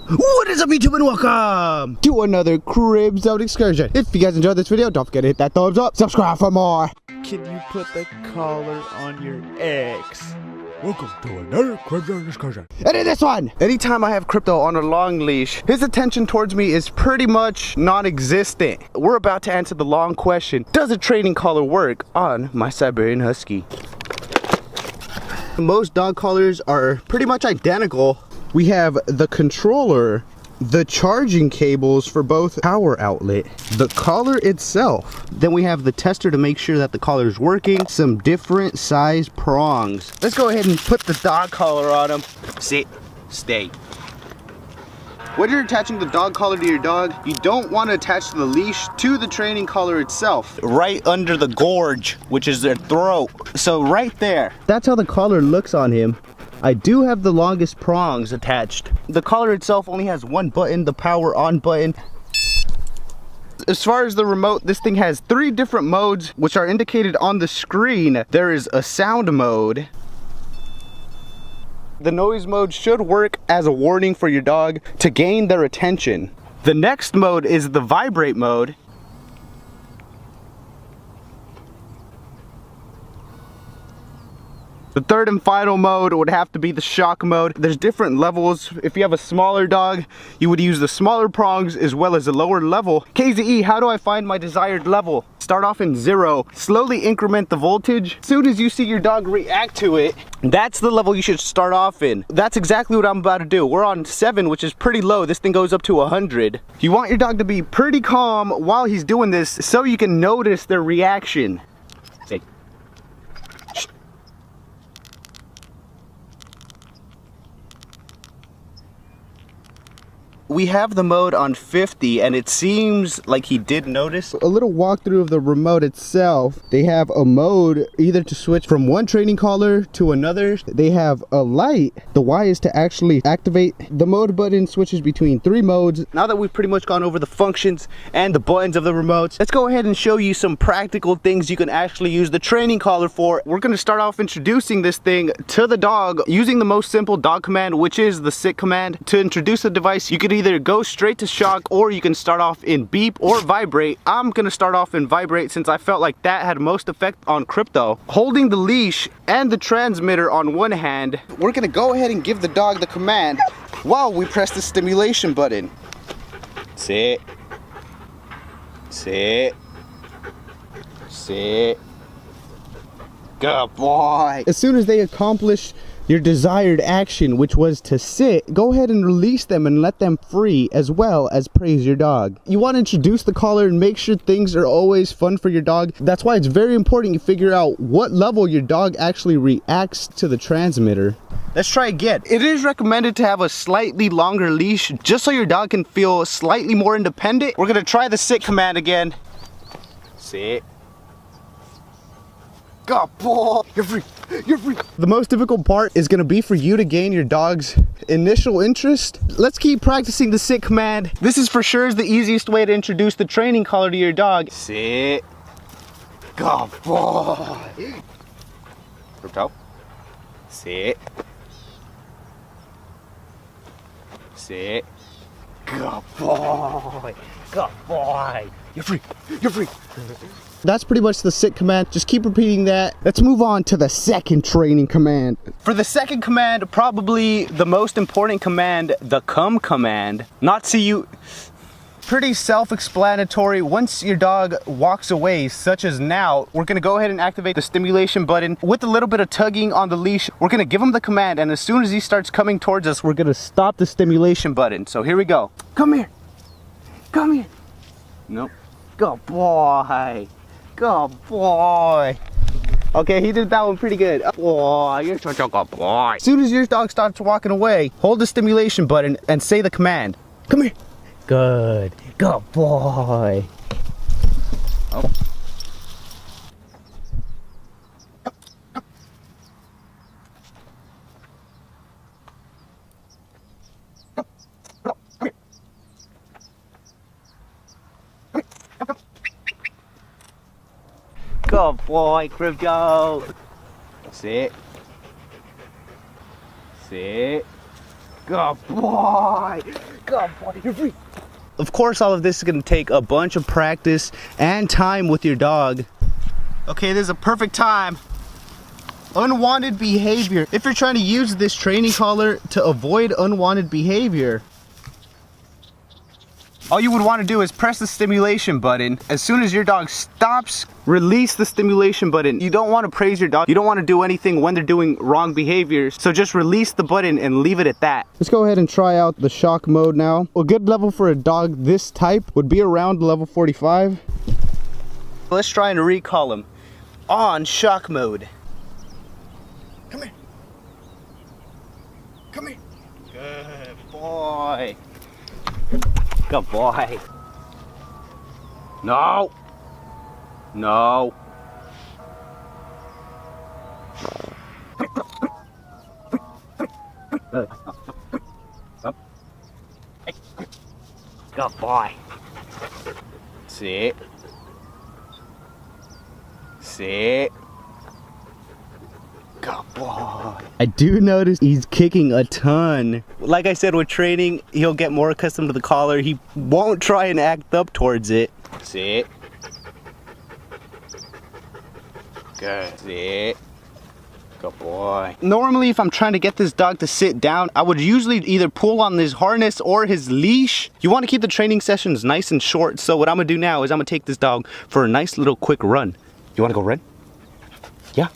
What is up, YouTube, and welcome to another crib zone excursion. If you guys enjoyed this video, don't forget to hit that thumbs up, subscribe for more. Can you put the collar on your X? Welcome to another crib zone excursion. And in this one, anytime I have Crypto on a long leash, his attention towards me is pretty much non-existent. We're about to answer the long question: does a training collar work on my Siberian Husky? Most dog collars are pretty much identical. We have the controller, the charging cables for both power outlet, the collar itself. Then we have the tester to make sure that the collar is working, some different size prongs. Let's go ahead and put the dog collar on him. Sit, stay. When you're attaching the dog collar to your dog, you don't want to attach the leash to the training collar itself. Right under the gorge, which is their throat. So right there. That's how the collar looks on him. I do have the longest prongs attached. The collar itself only has one button, the power on button. As far as the remote, this thing has 3 different modes, which are indicated on the screen. There is a sound mode. The noise mode should work as a warning for your dog to gain their attention. The next mode is the vibrate mode. The third and final mode would have to be the shock mode. There's different levels. If you have a smaller dog, you would use the smaller prongs as well as a lower level. KZE, how do I find my desired level? Start off in 0, slowly increment the voltage. As soon as you see your dog react to it, that's the level you should start off in. That's exactly what I'm about to do. We're on 7, which is pretty low. This thing goes up to 100. You want your dog to be pretty calm while he's doing this so you can notice their reaction. Say. We have the mode on 50, and it seems like he did notice. A little walkthrough of the remote itself. They have a mode either to switch from one training collar to another. They have a light. The Y is to actually activate. The mode button switches between 3 modes. Now that we've pretty much gone over the functions and the buttons of the remotes, let's go ahead and show you some practical things you can actually use the training collar for. We're going to start off introducing this thing to the dog using the most simple dog command, which is the sit command. To introduce the device, you could either go straight to shock, or you can start off in beep or vibrate. I'm gonna start off in vibrate since I felt like that had most effect on Crypto. Holding the leash and the transmitter on one hand, we're gonna go ahead and give the dog the command while we press the stimulation button. Sit, sit, sit. Good boy. As soon as they accomplish your desired action, which was to sit, go ahead and release them and let them free, as well as praise your dog. You want to introduce the collar and make sure things are always fun for your dog. That's why it's very important you figure out what level your dog actually reacts to the transmitter. Let's try again. It is recommended to have a slightly longer leash just so your dog can feel slightly more independent. We're gonna try the sit command again. Sit. Good boy. You're free. You're free. The most difficult part is going to be for you to gain your dog's initial interest. Let's keep practicing the sit command. This is for sure the easiest way to introduce the training collar to your dog. Sit. Good boy. Crypto. Sit. Sit. Good boy. Good boy. You're free. You're free. That's pretty much the sit command. Just keep repeating that. Let's move on to the second training command. For the second command, probably the most important command, the come command. Not see you. Pretty self-explanatory. Once your dog walks away, such as now, we're gonna go ahead and activate the stimulation button. With a little bit of tugging on the leash, we're gonna give him the command, and as soon as he starts coming towards us, we're gonna stop the stimulation button. So here we go. Come here. Come here. Nope. Good boy. Good boy. Okay, he did that one pretty good. Boy, you're such a good boy. As soon as your dog starts walking away, hold the stimulation button and say the command. Come here. Good. Good boy. Oh. Good boy, Crypto. Sit. Sit. Good boy. Good boy, you're free. Of course, all of this is gonna take a bunch of practice and time with your dog. Okay, this is a perfect time. Unwanted behavior. If you're trying to use this training collar to avoid unwanted behavior, all you would want to do is press the stimulation button. As soon as your dog stops, release the stimulation button. You don't want to praise your dog. You don't want to do anything when they're doing wrong behaviors. So just release the button and leave it at that. Let's go ahead and try out the shock mode now. A good level for a dog this type would be around level 45. Let's try and recall him on shock mode. Come here. Come here. Good boy. Good boy. No. No. Good boy. Sit. Sit. Good boy. I do notice he's kicking a ton. Like I said, with training, he'll get more accustomed to the collar. He won't try and act up towards it. Sit. Good. Sit. Good boy. Normally, if I'm trying to get this dog to sit down, I would usually either pull on his harness or his leash. You want to keep the training sessions nice and short. So what I'm going to do now is I'm going to take this dog for a nice little quick run. You want to go run? Yeah.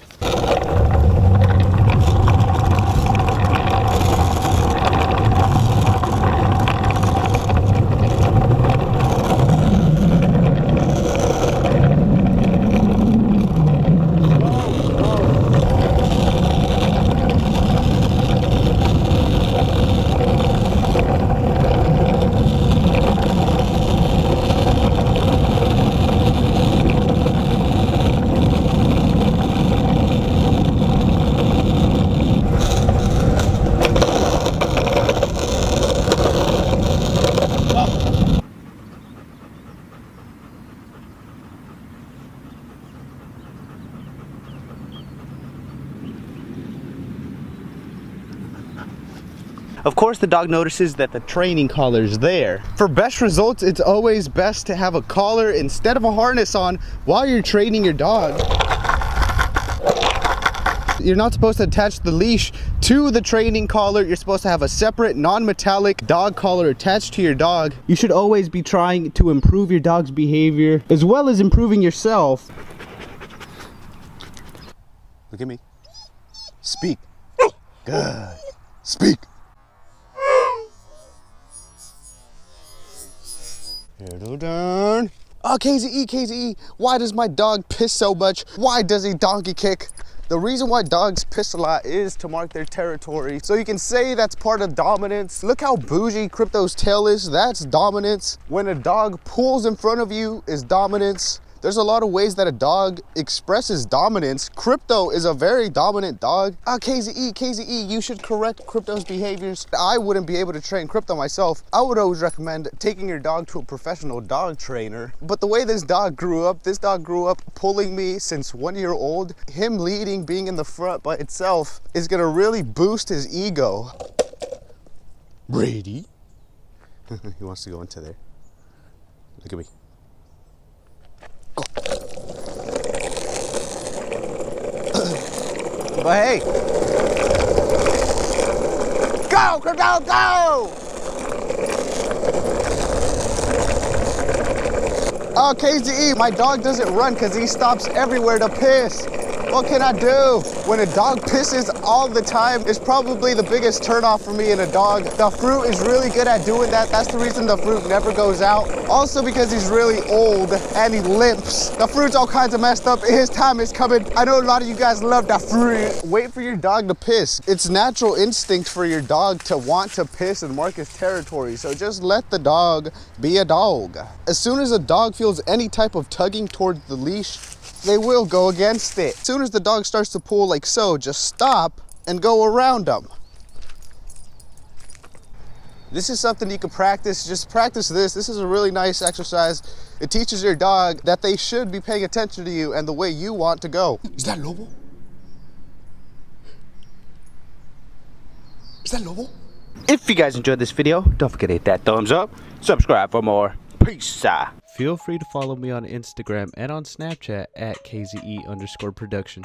Of course, the dog notices that the training collar is there. For best results, it's always best to have a collar instead of a harness on while you're training your dog. You're not supposed to attach the leash to the training collar. You're supposed to have a separate non-metallic dog collar attached to your dog. You should always be trying to improve your dog's behavior as well as improving yourself. Look at me. Speak. Good. Speak. Darn. Oh, KZE, KZE, why does my dog piss so much? Why does he donkey kick? The reason why dogs piss a lot is to mark their territory. So you can say that's part of dominance. Look how bougie Crypto's tail is. That's dominance. When a dog pulls in front of you is dominance. There's a lot of ways that a dog expresses dominance. Crypto is a very dominant dog. KZE, KZE, you should correct Crypto's behaviors. I wouldn't be able to train Crypto myself. I would always recommend taking your dog to a professional dog trainer. But the way this dog grew up pulling me since 1 year old. Him leading, being in the front by itself is gonna really boost his ego. Brady. He wants to go into there. Look at me. Go. But hey, go, Crypto, go! Oh, KZE, my dog doesn't run because he stops everywhere to piss. What can I do? When a dog pisses all the time, it's probably the biggest turnoff for me in a dog. The fruit is really good at doing that. That's the reason the fruit never goes out. Also because he's really old and he limps. The fruit's all kinds of messed up. His time is coming. I know a lot of you guys love that fruit. Wait for your dog to piss. It's natural instinct for your dog to want to piss and mark his territory. So just let the dog be a dog. As soon as a dog feels any type of tugging towards the leash, they will go against it. As soon as the dog starts to pull like so, just stop and go around them. This is something you can practice. Just practice this. This is a really nice exercise. It teaches your dog that they should be paying attention to you and the way you want to go. Is that Lobo? Is that Lobo? If you guys enjoyed this video, don't forget to hit that thumbs up. Subscribe for more. Peace out. Feel free to follow me on Instagram and on Snapchat at KZE_production.